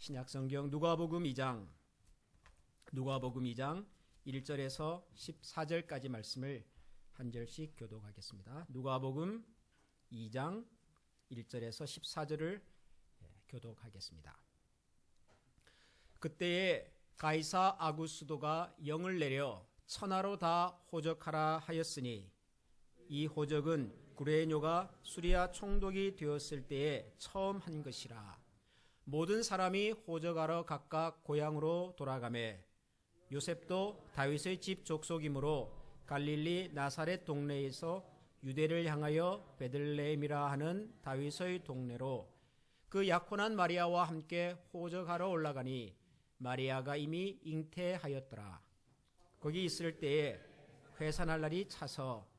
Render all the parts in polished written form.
신약성경 누가복음 2장 1절에서 14절까지 말씀을 한 절씩 교독하겠습니다. 누가복음 2장 1절에서 14절을 교독하겠습니다. 그때에 가이사 아구스도가 영을 내려 천하로 다 호적하라 하였으니 이 호적은 구레뇨가 수리아 총독이 되었을 때에 처음 한 것이라. 모든 사람이 호적하러 각각 고향으로 돌아가매 요셉도 다윗의 집 족속이므로 갈릴리 나사렛 동네에서 유대를 향하여 베들레헴이라 하는 다윗의 동네로 그 약혼한 마리아와 함께 호적하러 올라가니 마리아가 이미 잉태하였더라. 거기 있을 때에 회산할 날이 차서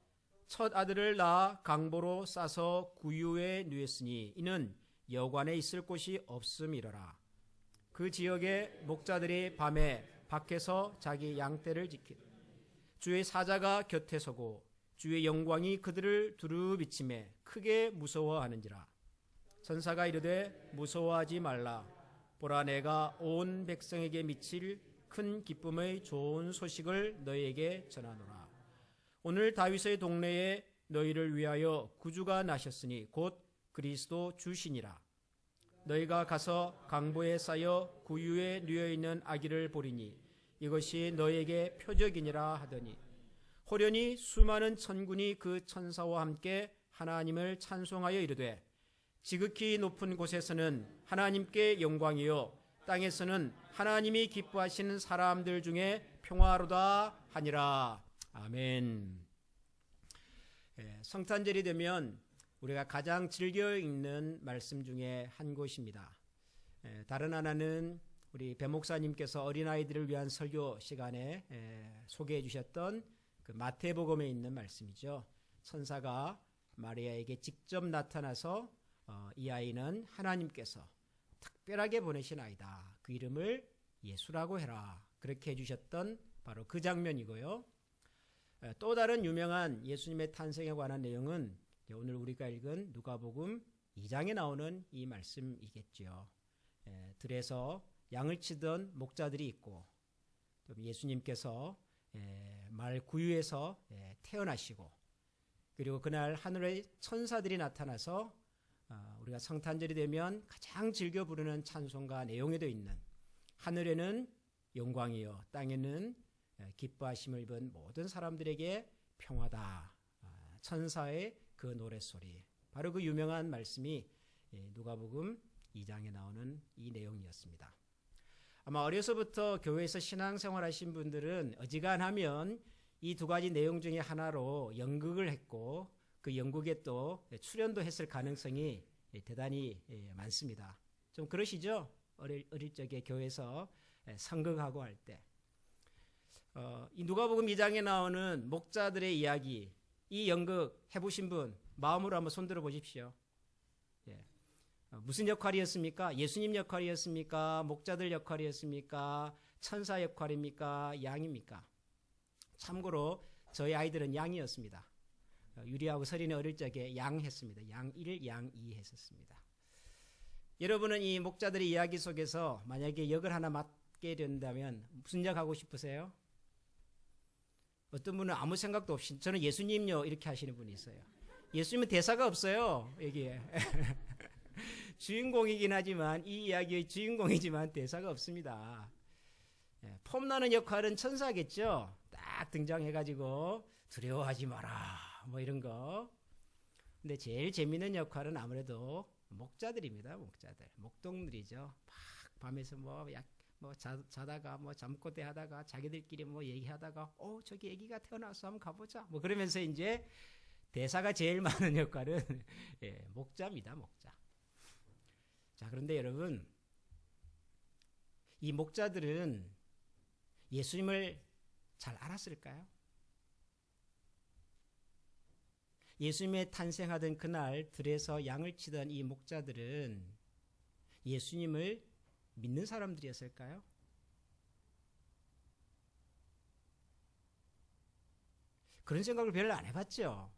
첫 아들을 낳아 강보로 싸서 구유에 누였으니 이는 여관에 있을 곳이 없음이러라. 그 지역의 목자들이 밤에 밖에서 자기 양떼를 지키고 주의 사자가 곁에 서고 주의 영광이 그들을 두루 비치매 크게 무서워하는지라. 천사가 이르되 무서워하지 말라. 보라 내가 온 백성에게 미칠 큰 기쁨의 좋은 소식을 너희에게 전하노라. 오늘 다윗의 동네에 너희를 위하여 구주가 나셨으니 곧 그리스도 주시니라. 너희가 가서 강보에 쌓여 구유에 누여있는 아기를 보리니 이것이 너희에게 표적이니라 하더니 호련히 수많은 천군이 그 천사와 함께 하나님을 찬송하여 이르되 지극히 높은 곳에서는 하나님께 영광이요 땅에서는 하나님이 기뻐하시는 사람들 중에 평화로다 하니라. 아멘. 성탄절이 되면 우리가 가장 즐겨 읽는 말씀 중에 한 곳입니다. 다른 하나는 우리 배 목사님께서 어린아이들을 위한 설교 시간에 소개해 주셨던 그 마태복음에 있는 말씀이죠. 천사가 마리아에게 직접 나타나서 이 아이는 하나님께서 특별하게 보내신 아이다. 그 이름을 예수라고 해라. 그렇게 해주셨던 바로 그 장면이고요. 또 다른 유명한 예수님의 탄생에 관한 내용은 오늘 우리가 읽은 누가복음 2장에 나오는 이 말씀이겠죠. 들에서 양을 치던 목자들이 있고 또 예수님께서 말 구유에서 태어나시고 그리고 그날 하늘의 천사들이 나타나서 우리가 성탄절이 되면 가장 즐겨 부르는 찬송가 내용에도 있는 하늘에는 영광이요 땅에는 기뻐하심을 입은 모든 사람들에게 평화다. 천사의 그 노랫소리. 바로 그 유명한 말씀이 누가복음 2장에 나오는 이 내용이었습니다. 아마 어려서부터 교회에서 신앙생활 하신 분들은 어지간하면 이 두 가지 내용 중에 하나로 연극을 했고 그 연극에 또 출연도 했을 가능성이 대단히 많습니다. 좀 그러시죠? 어릴 적에 교회에서 상극하고 할 때. 이 누가복음 2장에 나오는 목자들의 이야기, 이 연극 해보신 분 마음으로 한번 손들어 보십시오. 무슨 역할이었습니까? 예수님 역할이었습니까? 목자들 역할이었습니까? 천사 역할입니까? 양입니까? 참고로 저희 아이들은 양이었습니다. 유리하고 서린이 어릴 적에 양 했습니다. 양 1, 양 2 했었습니다. 여러분은 이 목자들의 이야기 속에서 만약에 역을 하나 맡게 된다면 무슨 역 하고 싶으세요? 어떤 분은 아무 생각도 없이 저는 예수님요 이렇게 하시는 분이 있어요. 예수님은 대사가 없어요. 여기에. 주인공이긴 하지만 이 이야기의 주인공이지만 대사가 없습니다. 폼나는 역할은 천사겠죠. 딱 등장해가지고 두려워하지 마라 뭐 이런 거. 근데 제일 재밌는 역할은 아무래도 목자들입니다. 목자들, 목동들이죠. 막 밤에서 자다가 잠꼬대 하다가 자기들끼리 얘기하다가 저기 아기가 태어나서 한번 가보자 뭐 그러면서 이제 대사가 제일 많은 역할은 목자입니다. 목자. 자, 그런데 여러분 이 목자들은 예수님을 잘 알았을까요? 예수님의 탄생하던 그날 들에서 양을 치던 이 목자들은 예수님을 믿는 사람들이었을까요? 그런 생각을 별로 안 해봤죠.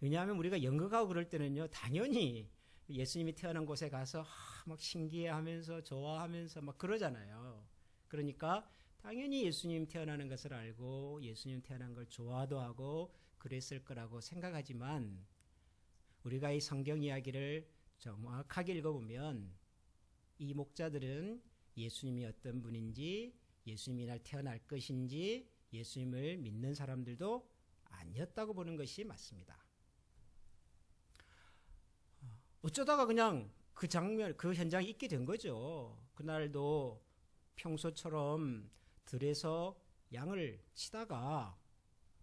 왜냐하면 우리가 연극하고 그럴 때는요 당연히 예수님이 태어난 곳에 가서 막 신기해하면서 좋아하면서 막 그러잖아요. 그러니까 당연히 예수님 태어나는 것을 알고 예수님 태어난 걸 좋아도 하고 그랬을 거라고 생각하지만 우리가 이 성경 이야기를 정확하게 읽어보면 이 목자들은 예수님이 어떤 분인지 예수님이 날 태어날 것인지 예수님을 믿는 사람들도 아니었다고 보는 것이 맞습니다. 어쩌다가 그냥 그 장면, 그 현장에 있게 된 거죠. 그날도 평소처럼 들에서 양을 치다가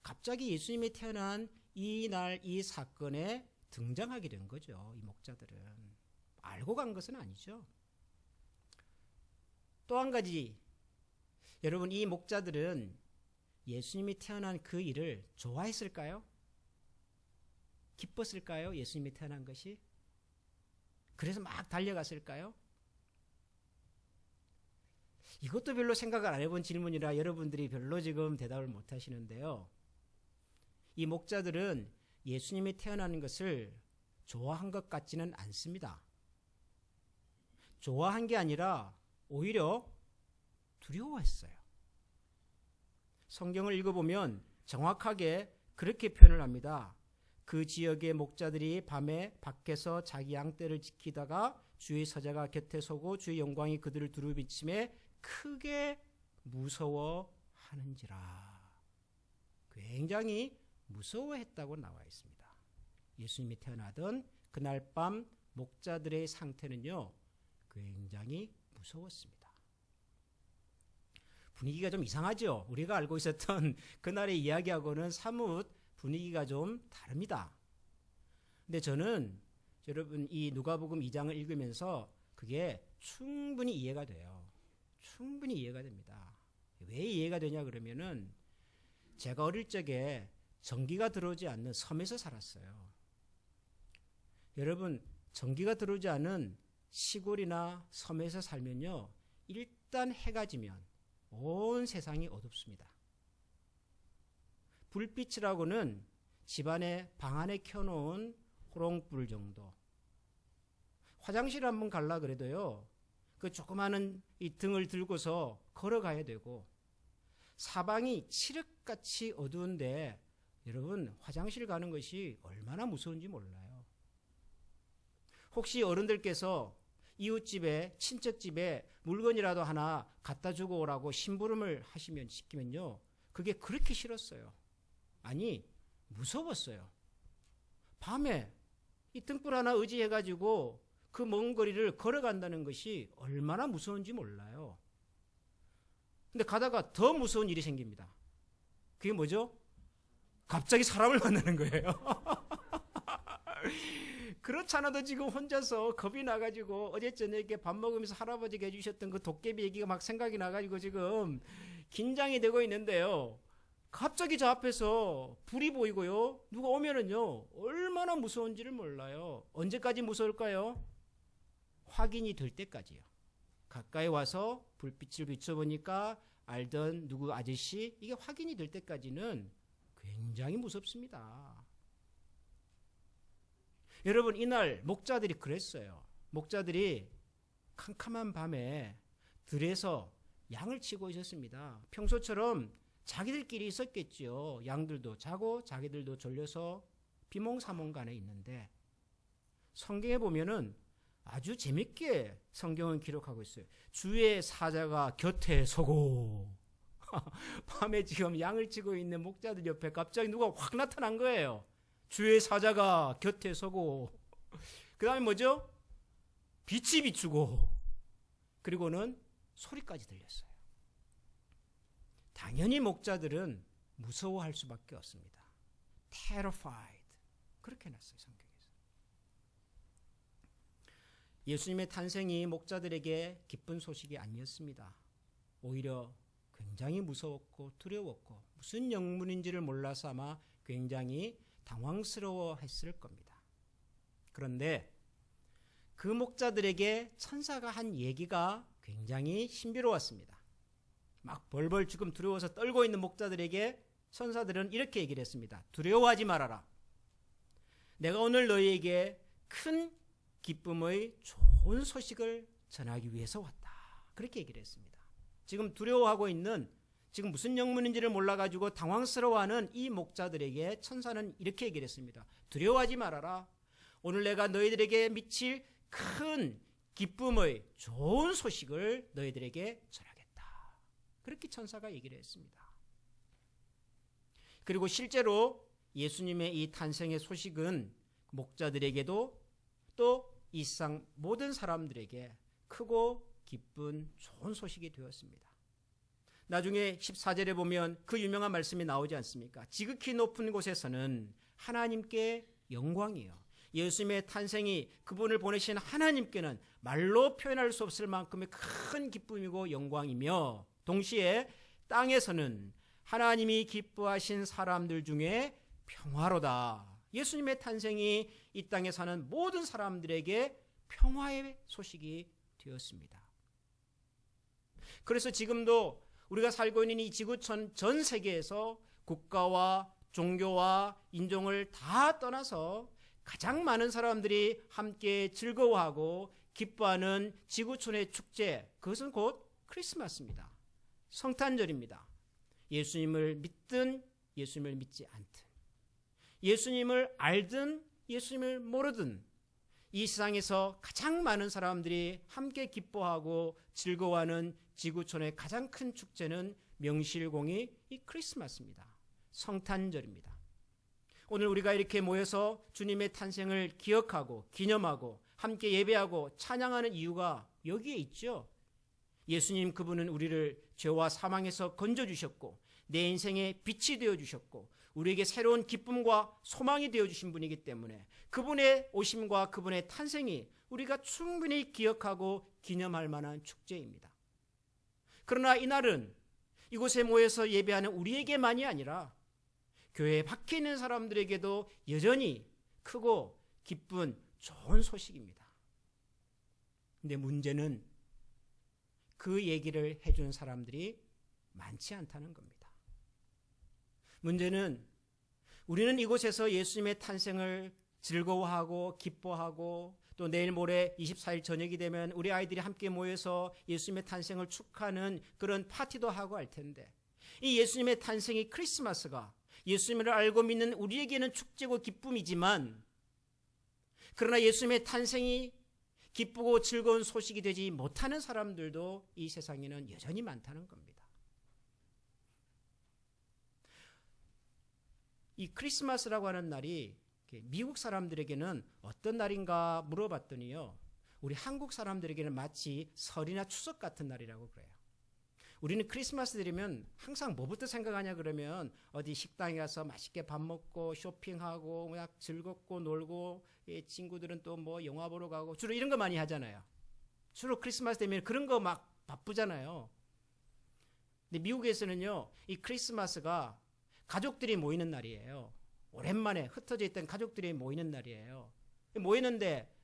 갑자기 예수님이 태어난 이 날 이 사건에 등장하게 된 거죠. 이 목자들은. 알고 간 것은 아니죠. 또 한 가지, 여러분 이 목자들은 예수님이 태어난 그 일을 좋아했을까요? 기뻤을까요? 예수님이 태어난 것이? 그래서 막 달려갔을까요? 이것도 별로 생각을 안 해본 질문이라 여러분들이 별로 지금 대답을 못 하시는데요. 이 목자들은 예수님이 태어나는 것을 좋아한 것 같지는 않습니다. 좋아한 게 아니라 오히려 두려워했어요. 성경을 읽어보면 정확하게 그렇게 표현을 합니다. 그 지역의 목자들이 밤에 밖에서 자기 양떼를 지키다가 주의 사자가 곁에 서고 주의 영광이 그들을 두루비침에 크게 무서워하는지라. 굉장히 무서워했다고 나와 있습니다. 예수님이 태어나던 그날 밤 목자들의 상태는요, 굉장히 무서웠습니다. 분위기가 좀 이상하죠? 우리가 알고 있었던 그날의 이야기하고는 사뭇 분위기가 좀 다릅니다. 근데 저는 여러분 이 누가복음 2장을 읽으면서 그게 충분히 이해가 돼요. 충분히 이해가 됩니다. 왜 이해가 되냐 그러면은 제가 어릴 적에 전기가 들어오지 않는 섬에서 살았어요. 여러분 전기가 들어오지 않은 시골이나 섬에서 살면요, 일단 해가 지면 온 세상이 어둡습니다. 불빛이라고는 집안에 방 안에 켜놓은 호롱불 정도. 화장실 한번 갈라 그래도요, 그 조그마한 이 등을 들고서 걸어가야 되고, 사방이 칠흑같이 어두운데 여러분 화장실 가는 것이 얼마나 무서운지 몰라요. 혹시 어른들께서 이웃집에 친척집에 물건이라도 하나 갖다 주고 오라고 심부름을 시키면요, 그게 그렇게 싫었어요. 아니 무서웠어요. 밤에 이 등불 하나 의지해가지고 그 먼 거리를 걸어간다는 것이 얼마나 무서운지 몰라요. 근데 가다가 더 무서운 일이 생깁니다. 그게 뭐죠? 갑자기 사람을 만나는 거예요. 그렇잖아도 지금 혼자서 겁이 나가지고 어제 저녁에 밥 먹으면서 할아버지가 해주셨던 그 도깨비 얘기가 막 생각이 나가지고 지금 긴장이 되고 있는데요, 갑자기 저 앞에서 불이 보이고요, 누가 오면은요 얼마나 무서운지를 몰라요. 언제까지 무서울까요? 확인이 될 때까지요. 가까이 와서 불빛을 비춰보니까 알던 누구 아저씨, 이게 확인이 될 때까지는 굉장히 무섭습니다. 여러분 이날 목자들이 그랬어요. 목자들이 캄캄한 밤에 들에서 양을 치고 있었습니다. 평소처럼 자기들끼리 있었겠죠. 양들도 자고 자기들도 졸려서 비몽사몽간에 있는데, 성경에 보면은 아주 재밌게 성경은 기록하고 있어요. 주의 사자가 곁에 서고. 밤에 지금 양을 치고 있는 목자들 옆에 갑자기 누가 확 나타난 거예요. 주의 사자가 곁에 서고, 그 다음에 뭐죠? 빛이 비추고, 그리고는 소리까지 들렸어요. 당연히 목자들은 무서워할 수밖에 없습니다. terrified. 그렇게 해놨어요, 성경에서. 예수님의 탄생이 목자들에게 기쁜 소식이 아니었습니다. 오히려 굉장히 무서웠고 두려웠고 무슨 영문인지를 몰라서 아마 굉장히 당황스러워했을 겁니다. 그런데 그 목자들에게 천사가 한 얘기가 굉장히 신비로웠습니다. 막 벌벌 지금 두려워서 떨고 있는 목자들에게 천사들은 이렇게 얘기를 했습니다. 두려워하지 말아라. 내가 오늘 너희에게 큰 기쁨의 좋은 소식을 전하기 위해서 왔다. 그렇게 얘기를 했습니다. 지금 두려워하고 있는, 지금 무슨 영문인지를 몰라가지고 당황스러워하는 이 목자들에게 천사는 이렇게 얘기를 했습니다. 두려워하지 말아라. 오늘 내가 너희들에게 미칠 큰 기쁨의 좋은 소식을 너희들에게 전하겠다. 그렇게 천사가 얘기를 했습니다. 그리고 실제로 예수님의 이 탄생의 소식은 목자들에게도 또 이 세상 모든 사람들에게 크고 기쁜 좋은 소식이 되었습니다. 나중에 14절에 보면 그 유명한 말씀이 나오지 않습니까? 지극히 높은 곳에서는 하나님께 영광이요. 예수님의 탄생이 그분을 보내신 하나님께는 말로 표현할 수 없을 만큼의 큰 기쁨이고 영광이며, 동시에 땅에서는 하나님이 기뻐하신 사람들 중에 평화로다. 예수님의 탄생이 이 땅에 사는 모든 사람들에게 평화의 소식이 되었습니다. 그래서 지금도 우리가 살고 있는 이 지구촌 전 세계에서 국가와 종교와 인종을 다 떠나서 가장 많은 사람들이 함께 즐거워하고 기뻐하는 지구촌의 축제, 그것은 곧 크리스마스입니다. 성탄절입니다. 예수님을 믿든 예수님을 믿지 않든, 예수님을 알든 예수님을 모르든 이 세상에서 가장 많은 사람들이 함께 기뻐하고 즐거워하는 지구촌의 가장 큰 축제는 명실공히 이 크리스마스입니다. 성탄절입니다. 오늘 우리가 이렇게 모여서 주님의 탄생을 기억하고 기념하고 함께 예배하고 찬양하는 이유가 여기에 있죠. 예수님, 그분은 우리를 죄와 사망에서 건져주셨고 내 인생의 빛이 되어주셨고 우리에게 새로운 기쁨과 소망이 되어주신 분이기 때문에 그분의 오심과 그분의 탄생이 우리가 충분히 기억하고 기념할 만한 축제입니다. 그러나 이날은 이곳에 모여서 예배하는 우리에게만이 아니라 교회에 밖에 있는 사람들에게도 여전히 크고 기쁜 좋은 소식입니다. 근데 문제는 그 얘기를 해주는 사람들이 많지 않다는 겁니다. 문제는 우리는 이곳에서 예수님의 탄생을 즐거워하고 기뻐하고 또 내일 모레 24일 저녁이 되면 우리 아이들이 함께 모여서 예수님의 탄생을 축하하는 그런 파티도 하고 할 텐데, 이 예수님의 탄생이 크리스마스가 예수님을 알고 믿는 우리에게는 축제고 기쁨이지만, 그러나 예수님의 탄생이 기쁘고 즐거운 소식이 되지 못하는 사람들도 이 세상에는 여전히 많다는 겁니다. 이 크리스마스라고 하는 날이 미국 사람들에게는 어떤 날인가 물어봤더니요, 우리 한국 사람들에게는 마치 설이나 추석 같은 날이라고 그래요. 우리는 크리스마스 되면 항상 뭐부터 생각하냐 그러면 어디 식당에 가서 맛있게 밥 먹고 쇼핑하고 그냥 즐겁고 놀고, 친구들은 또 뭐 영화 보러 가고 주로 이런 거 많이 하잖아요. 주로 크리스마스 되면 그런 거 막 바쁘잖아요. 근데 미국에서는요, 이 크리스마스가 가족들이 모이는 날이에요. 오랜만에 흩어져 있던 가족들이 모이는 날이에요. 모이는데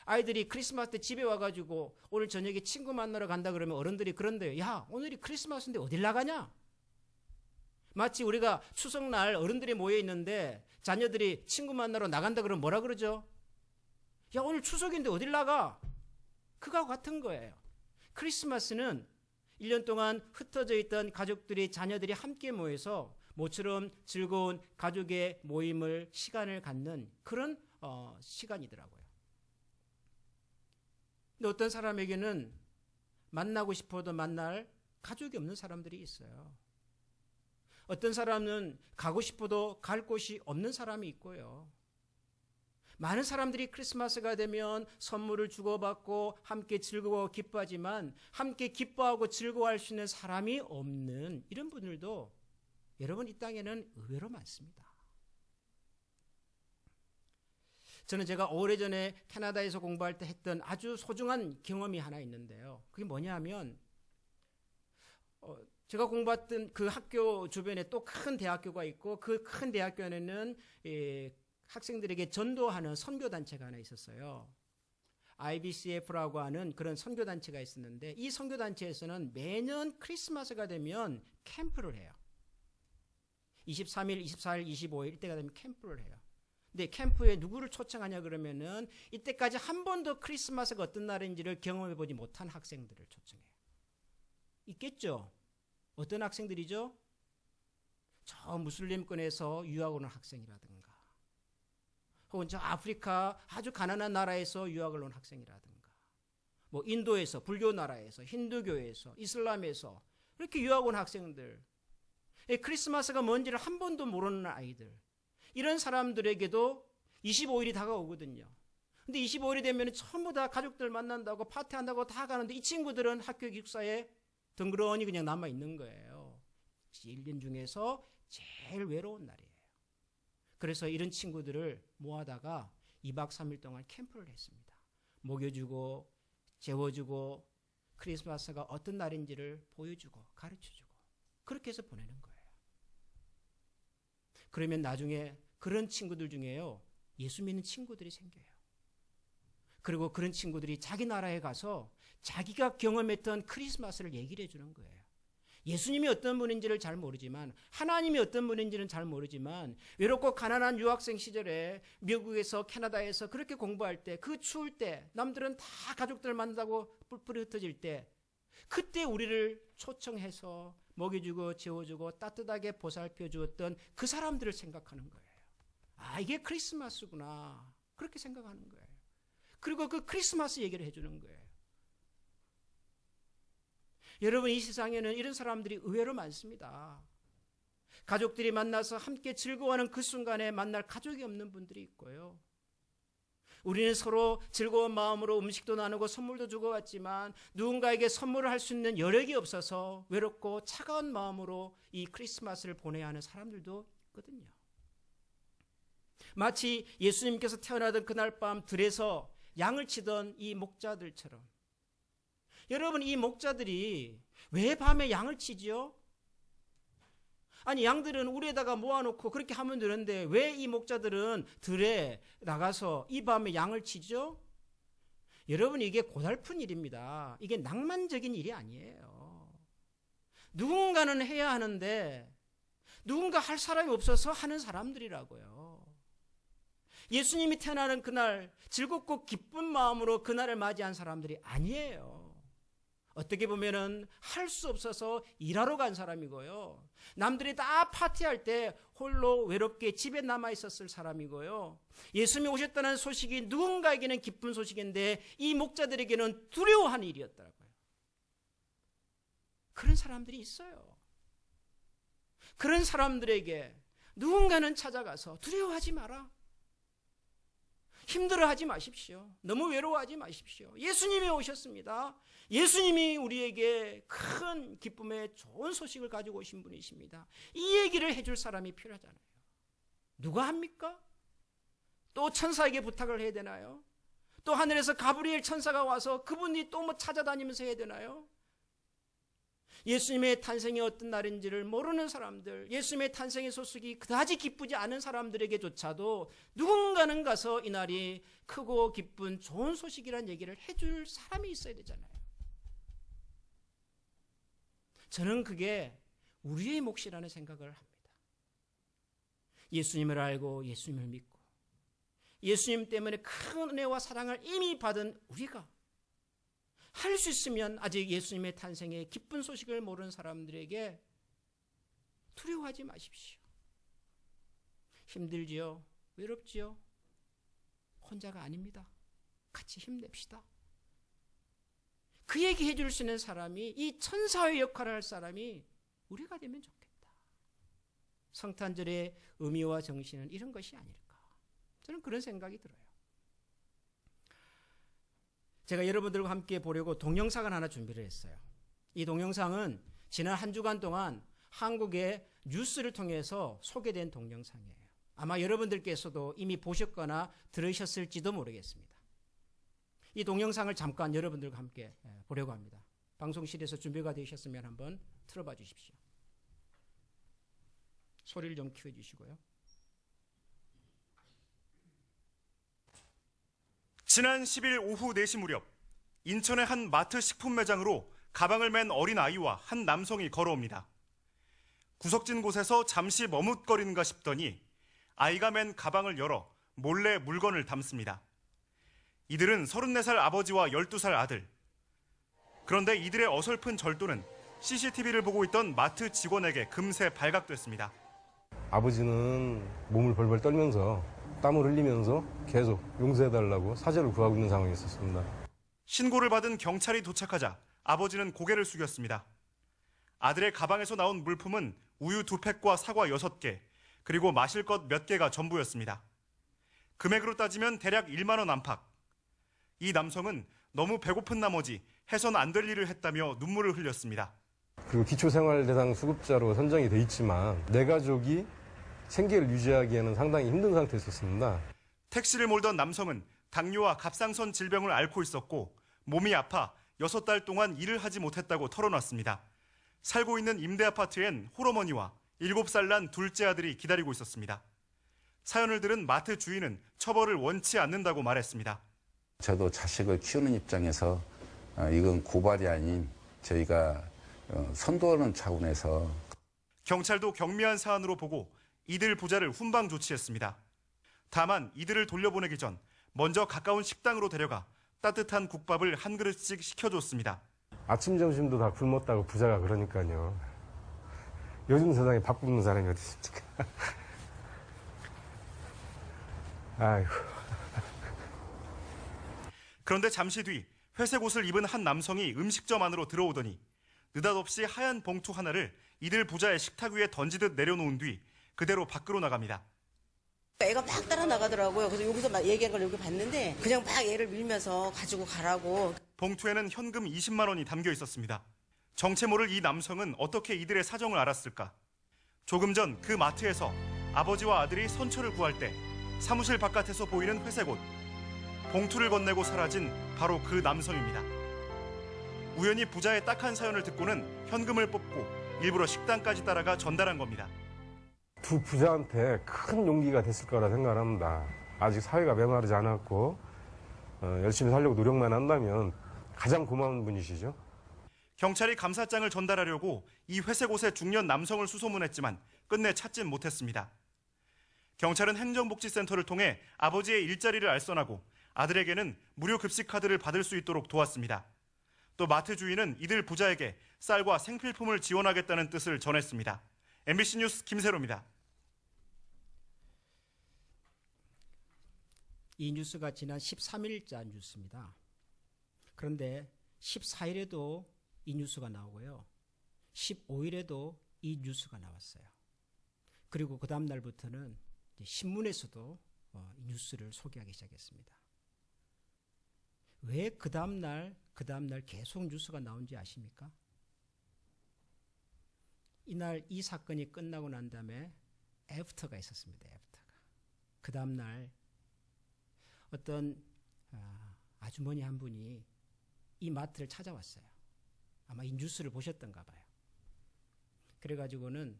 아이들이 크리스마스 때 집에 와가지고 오늘 저녁에 친구 만나러 간다 그러면 어른들이 그런데요, 야, 오늘이 크리스마스인데 어딜 나가냐? 마치 우리가 추석날 어른들이 모여 있는데 자녀들이 친구 만나러 나간다 그러면 뭐라 그러죠? 야, 오늘 추석인데 어딜 나가? 그거와 같은 거예요. 크리스마스는 1년 동안 흩어져 있던 가족들이, 자녀들이 함께 모여서 모처럼 즐거운 가족의 모임을, 시간을 갖는 그런 시간이더라고요. 근데 어떤 사람에게는 만나고 싶어도 만날 가족이 없는 사람들이 있어요. 어떤 사람은 가고 싶어도 갈 곳이 없는 사람이 있고요. 많은 사람들이 크리스마스가 되면 선물을 주고받고 함께 즐거워 기뻐하지만 함께 기뻐하고 즐거워할 수 있는 사람이 없는 이런 분들도 여러분 이 땅에는 의외로 많습니다. 저는 제가 오래전에 캐나다에서 공부할 때 했던 아주 소중한 경험이 하나 있는데요. 그게 뭐냐 하면 제가 공부했던 그 학교 주변에 또 큰 대학교가 있고 그 큰 대학교에는 학생들에게 전도하는 선교단체가 하나 있었어요. IBCF라고 하는 그런 선교단체가 있었는데 이 선교단체에서는 매년 크리스마스가 되면 캠프를 해요. 23일, 24일, 25일 이때가 되면 캠프를 해요. 근데 캠프에 누구를 초청하냐 그러면은 이때까지 한 번도 크리스마스가 어떤 날인지를 경험해보지 못한 학생들을 초청해요. 있겠죠? 어떤 학생들이죠? 저 무슬림권에서 유학 오는 학생이라든가, 혹은 저 아프리카 아주 가난한 나라에서 유학을 온 학생이라든가, 뭐 인도에서, 불교 나라에서, 힌두교에서, 이슬람에서 이렇게 유학 온 학생들, 크리스마스가 뭔지를 한 번도 모르는 아이들, 이런 사람들에게도 25일이 다가오거든요. 근데 25일이 되면 전부 다 가족들 만난다고 파티한다고 다 가는데 이 친구들은 학교 기숙사에 덩그러니 그냥 남아있는 거예요. 1년 중에서 제일 외로운 날이에요. 그래서 이런 친구들을 모아다가 2박 3일 동안 캠프를 했습니다. 먹여주고 재워주고 크리스마스가 어떤 날인지를 보여주고 가르쳐주고 그렇게 해서 보내는 거예요. 그러면 나중에 그런 친구들 중에요, 예수 믿는 친구들이 생겨요. 그리고 그런 친구들이 자기 나라에 가서 자기가 경험했던 크리스마스를 얘기를 해주는 거예요. 예수님이 어떤 분인지를 잘 모르지만, 하나님이 어떤 분인지는 잘 모르지만, 외롭고 가난한 유학생 시절에 미국에서 캐나다에서 그렇게 공부할 때, 그 추울 때 남들은 다 가족들 만나고 뿔뿔이 흩어질 때, 그때 우리를 초청해서 먹여주고 재워주고 따뜻하게 보살펴 주었던 그 사람들을 생각하는 거예요. 아, 이게 크리스마스구나, 그렇게 생각하는 거예요. 그리고 그 크리스마스 얘기를 해주는 거예요. 여러분, 이 세상에는 이런 사람들이 의외로 많습니다. 가족들이 만나서 함께 즐거워하는 그 순간에 만날 가족이 없는 분들이 있고요. 우리는 서로 즐거운 마음으로 음식도 나누고 선물도 주고받지만 누군가에게 선물을 할 수 있는 여력이 없어서 외롭고 차가운 마음으로 이 크리스마스를 보내야 하는 사람들도 있거든요. 마치 예수님께서 태어나던 그날 밤 들에서 양을 치던 이 목자들처럼, 여러분, 이 목자들이 왜 밤에 양을 치지요? 아니, 양들은 우리에다가 모아놓고 그렇게 하면 되는데 왜 이 목자들은 들에 나가서 이 밤에 양을 치죠? 여러분, 이게 고달픈 일입니다. 이게 낭만적인 일이 아니에요. 누군가는 해야 하는데 누군가 할 사람이 없어서 하는 사람들이라고요. 예수님이 태어나는 그날 즐겁고 기쁜 마음으로 그날을 맞이한 사람들이 아니에요. 어떻게 보면은 할 수 없어서 일하러 간 사람이고요. 남들이 다 파티할 때 홀로 외롭게 집에 남아 있었을 사람이고요. 예수님이 오셨다는 소식이 누군가에게는 기쁜 소식인데 이 목자들에게는 두려워하는 일이었더라고요. 그런 사람들이 있어요. 그런 사람들에게 누군가는 찾아가서 두려워하지 마라, 힘들어하지 마십시오, 너무 외로워하지 마십시오, 예수님이 오셨습니다, 예수님이 우리에게 큰 기쁨의 좋은 소식을 가지고 오신 분이십니다, 이 얘기를 해줄 사람이 필요하잖아요. 누가 합니까? 또 천사에게 부탁을 해야 되나요? 또 하늘에서 가브리엘 천사가 와서 그분이 또 뭐 찾아다니면서 해야 되나요? 예수님의 탄생이 어떤 날인지를 모르는 사람들, 예수님의 탄생의 소식이 그다지 기쁘지 않은 사람들에게조차도 누군가는 가서 이 날이 크고 기쁜 좋은 소식이란 얘기를 해줄 사람이 있어야 되잖아요. 저는 그게 우리의 몫이라는 생각을 합니다. 예수님을 알고 예수님을 믿고 예수님 때문에 큰 은혜와 사랑을 이미 받은 우리가 할 수 있으면 아직 예수님의 탄생의 기쁜 소식을 모르는 사람들에게 두려워하지 마십시오. 힘들지요? 외롭지요? 혼자가 아닙니다. 같이 힘냅시다. 그 얘기 해줄 수 있는 사람이, 이 천사의 역할을 할 사람이 우리가 되면 좋겠다. 성탄절의 의미와 정신은 이런 것이 아닐까, 저는 그런 생각이 들어요. 제가 여러분들과 함께 보려고 동영상을 하나 준비를 했어요. 이 동영상은 지난 한 주간 동안 한국의 뉴스를 통해서 소개된 동영상이에요. 아마 여러분들께서도 이미 보셨거나 들으셨을지도 모르겠습니다. 이 동영상을 잠깐 여러분들과 함께 보려고 합니다. 방송실에서 준비가 되셨으면 한번 틀어봐 주십시오. 소리를 좀 키워주시고요. 지난 10일 오후 4시 무렵 인천의 한 마트 식품 매장으로 가방을 맨 어린 아이와 한 남성이 걸어옵니다. 구석진 곳에서 잠시 머뭇거리는가 싶더니 아이가 맨 가방을 열어 몰래 물건을 담습니다. 이들은 34살 아버지와 12살 아들. 그런데 이들의 어설픈 절도는 CCTV를 보고 있던 마트 직원에게 금세 발각됐습니다. 아버지는 몸을 벌벌 떨면서 땀을 흘리면서 계속 용서해달라고 사죄를 구하고 있는 상황이었습니다. 신고를 받은 경찰이 도착하자 아버지는 고개를 숙였습니다. 아들의 가방에서 나온 물품은 우유 2팩과 사과 6개, 그리고 마실 것 몇 개가 전부였습니다. 금액으로 따지면 대략 1만 원 안팎. 이 남성은 너무 배고픈 나머지 해선 안 될 일을 했다며 눈물을 흘렸습니다. 그리고 기초생활대상 수급자로 선정이 돼 있지만 내 가족이 생계를 유지하기에는 상당히 힘든 상태였습니다. 택시를 몰던 남성은 당뇨와 갑상선 질병을 앓고 있었고 몸이 아파 6달 동안 일을 하지 못했다고 털어놨습니다. 살고 있는 임대 아파트엔 홀어머니와 7살 난 둘째 아들이 기다리고 있었습니다. 사연을 들은 마트 주인은 처벌을 원치 않는다고 말했습니다. 저도 자식을 키우는 입장에서 이건 고발이 아닌 저희가 선도하는 차원에서 경찰도 경미한 사안으로 보고 이들 부자를 훈방 조치했습니다. 다만 이들을 돌려보내기 전 먼저 가까운 식당으로 데려가 따뜻한 국밥을 한 그릇씩 시켜줬습니다. 아침 점심도 다 굶었다고 부자가 그러니까요. 요즘 세상에 밥 굶는 사람이 어디 있습니까? 아이고. 그런데 잠시 뒤 회색 옷을 입은 한 남성이 음식점 안으로 들어오더니 느닷없이 하얀 봉투 하나를 이들 부자의 식탁 위에 던지듯 내려놓은 뒤 그대로 밖으로 나갑니다. 애가 막 따라 나가더라고요. 그래서 여기서 막 얘기한 걸 여기 봤는데 그냥 막 애를 밀면서 가지고 가라고. 봉투에는 현금 20만 원이 담겨 있었습니다. 정체 모를 이 남성은 어떻게 이들의 사정을 알았을까? 조금 전 그 마트에서 아버지와 아들이 선처를 구할 때 사무실 바깥에서 보이는 회색 옷, 봉투를 건네고 사라진 바로 그 남성입니다. 우연히 부자의 딱한 사연을 듣고는 현금을 뽑고 일부러 식당까지 따라가 전달한 겁니다. 두 부자한테 큰 용기가 됐을 거라 생각합니다. 아직 사회가 메마르지 않았고 열심히 살려고 노력만 한다면 가장 고마운 분이시죠. 경찰이 감사장을 전달하려고 이 회색 옷의 중년 남성을 수소문했지만 끝내 찾진 못했습니다. 경찰은 행정복지센터를 통해 아버지의 일자리를 알선하고 아들에게는 무료 급식 카드를 받을 수 있도록 도왔습니다. 또 마트 주인은 이들 부자에게 쌀과 생필품을 지원하겠다는 뜻을 전했습니다. MBC 뉴스 김세로입니다. 이 뉴스가 지난 13일자 뉴스입니다. 그런데 14일에도 이 뉴스가 나오고요. 15일에도 이 뉴스가 나왔어요. 그리고 그 다음 날부터는 신문에서도 이 뉴스를 소개하기 시작했습니다. 왜 그 다음 날 계속 뉴스가 나온지 아십니까? 이날 이 사건이 끝나고 난 다음에 애프터가 있었습니다. 애프터가. 그 다음 날 어떤 아주머니 한 분이 이 마트를 찾아왔어요. 아마 이 뉴스를 보셨던가 봐요. 그래가지고는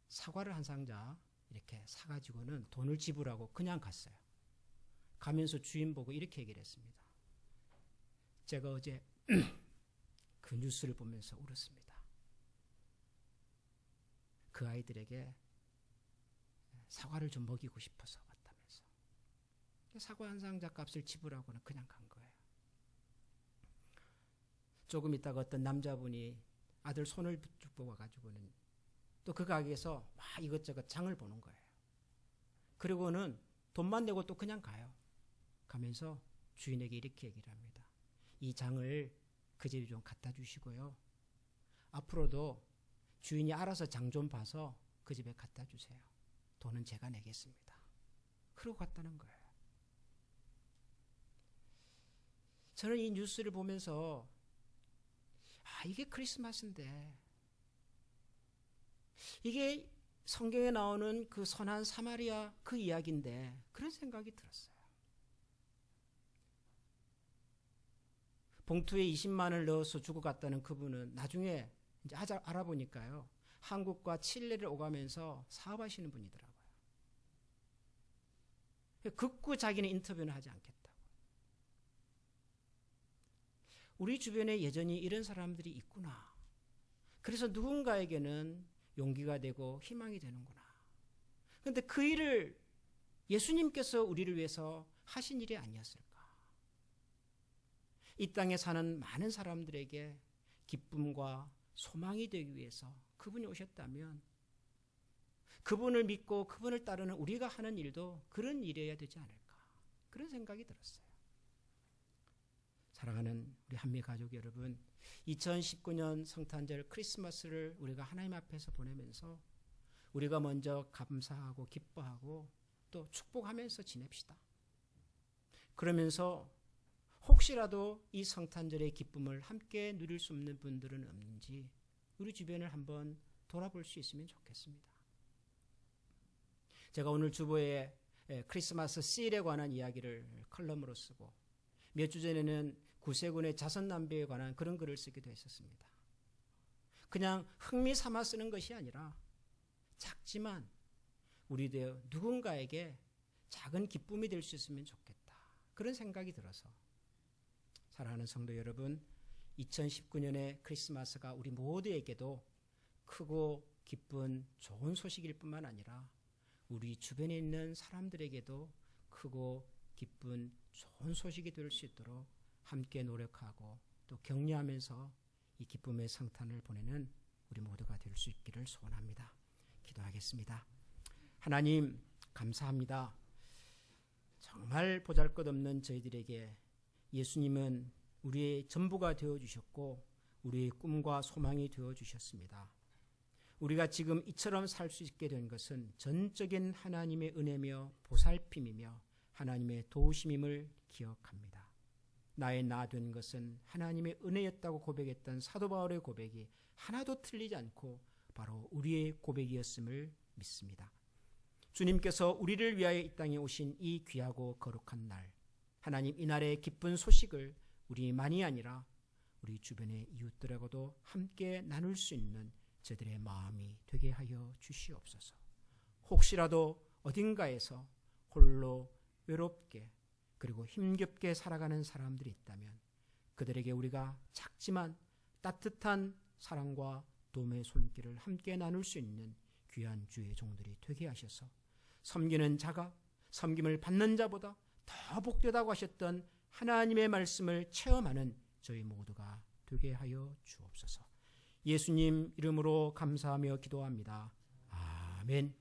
사과를 한 상자 이렇게 사가지고는 돈을 지불하고 그냥 갔어요. 가면서 주인 보고 이렇게 얘기를 했습니다. 제가 어제 그 뉴스를 보면서 울었습니다. 그 아이들에게 사과를 좀 먹이고 싶어서 왔다면서. 사과 한 상자 값을 지불하고는 그냥 간 거예요. 조금 있다가 어떤 남자분이 아들 손을 붙잡고 와가지고는 또 그 가게에서 막 이것저것 장을 보는 거예요. 그리고는 돈만 내고 또 그냥 가요. 가면서 주인에게 이렇게 얘기를 합니다. 이 장을 그 집에 좀 갖다 주시고요. 앞으로도 주인이 알아서 장 좀 봐서 그 집에 갖다 주세요. 돈은 제가 내겠습니다. 그러고 갔다는 거예요. 저는 이 뉴스를 보면서 이게 크리스마스인데 이게 성경에 나오는 그 선한 사마리아 그 이야기인데 그런 생각이 들었어요. 봉투에 20만 원을 넣어서 주고 갔다는 그분은 나중에 이제 알아보니까요. 한국과 칠레를 오가면서 사업하시는 분이더라고요. 극구 자기는 인터뷰는 하지 않겠다고. 우리 주변에 여전히 이런 사람들이 있구나. 그래서 누군가에게는 용기가 되고 희망이 되는구나. 그런데 그 일을 예수님께서 우리를 위해서 하신 일이 아니었을까? 이 땅에 사는 많은 사람들에게 기쁨과 소망이 되기 위해서 그분이 오셨다면 그분을 믿고 그분을 따르는 우리가 하는 일도 그런 일이어야 되지 않을까? 그런 생각이 들었어요. 사랑하는 우리 한미 가족 여러분, 2019년 성탄절 크리스마스를 우리가 하나님 앞에서 보내면서 우리가 먼저 감사하고 기뻐하고 또 축복하면서 지냅시다. 그러면서 혹시라도 이 성탄절의 기쁨을 함께 누릴 수 없는 분들은 없는지 우리 주변을 한번 돌아볼 수 있으면 좋겠습니다. 제가 오늘 주보에 크리스마스 시일에 관한 이야기를 컬럼으로 쓰고 몇 주 전에는 구세군의 자선남배에 관한 그런 글을 쓰기도 했었습니다. 그냥 흥미 삼아 쓰는 것이 아니라 작지만 우리도 누군가에게 작은 기쁨이 될 수 있으면 좋겠다. 그런 생각이 들어서 사랑하는 성도 여러분, 2019년의 크리스마스가 우리 모두에게도 크고 기쁜 좋은 소식일 뿐만 아니라 우리 주변에 있는 사람들에게도 크고 기쁜 좋은 소식이 될 수 있도록 함께 노력하고 또 격려하면서 이 기쁨의 성탄을 보내는 우리 모두가 될 수 있기를 소원합니다. 기도하겠습니다. 하나님 감사합니다. 정말 보잘것없는 저희들에게 예수님은 우리의 전부가 되어주셨고 우리의 꿈과 소망이 되어주셨습니다. 우리가 지금 이처럼 살 수 있게 된 것은 전적인 하나님의 은혜며 보살핌이며 하나님의 도우심임을 기억합니다. 나의 나 된 것은 하나님의 은혜였다고 고백했던 사도 바울의 고백이 하나도 틀리지 않고 바로 우리의 고백이었음을 믿습니다. 주님께서 우리를 위하여 이 땅에 오신 이 귀하고 거룩한 날, 하나님 이날의 기쁜 소식을 우리만이 아니라 우리 주변의 이웃들하고도 함께 나눌 수 있는 저들의 마음이 되게 하여 주시옵소서. 혹시라도 어딘가에서 홀로 외롭게 그리고 힘겹게 살아가는 사람들이 있다면 그들에게 우리가 작지만 따뜻한 사랑과 도움의 손길을 함께 나눌 수 있는 귀한 주의 종들이 되게 하셔서 섬기는 자가 섬김을 받는 자보다 더 복되다고 하셨던 하나님의 말씀을 체험하는 저희 모두가 되게 하여 주옵소서. 예수님 이름으로 감사하며 기도합니다. 아멘.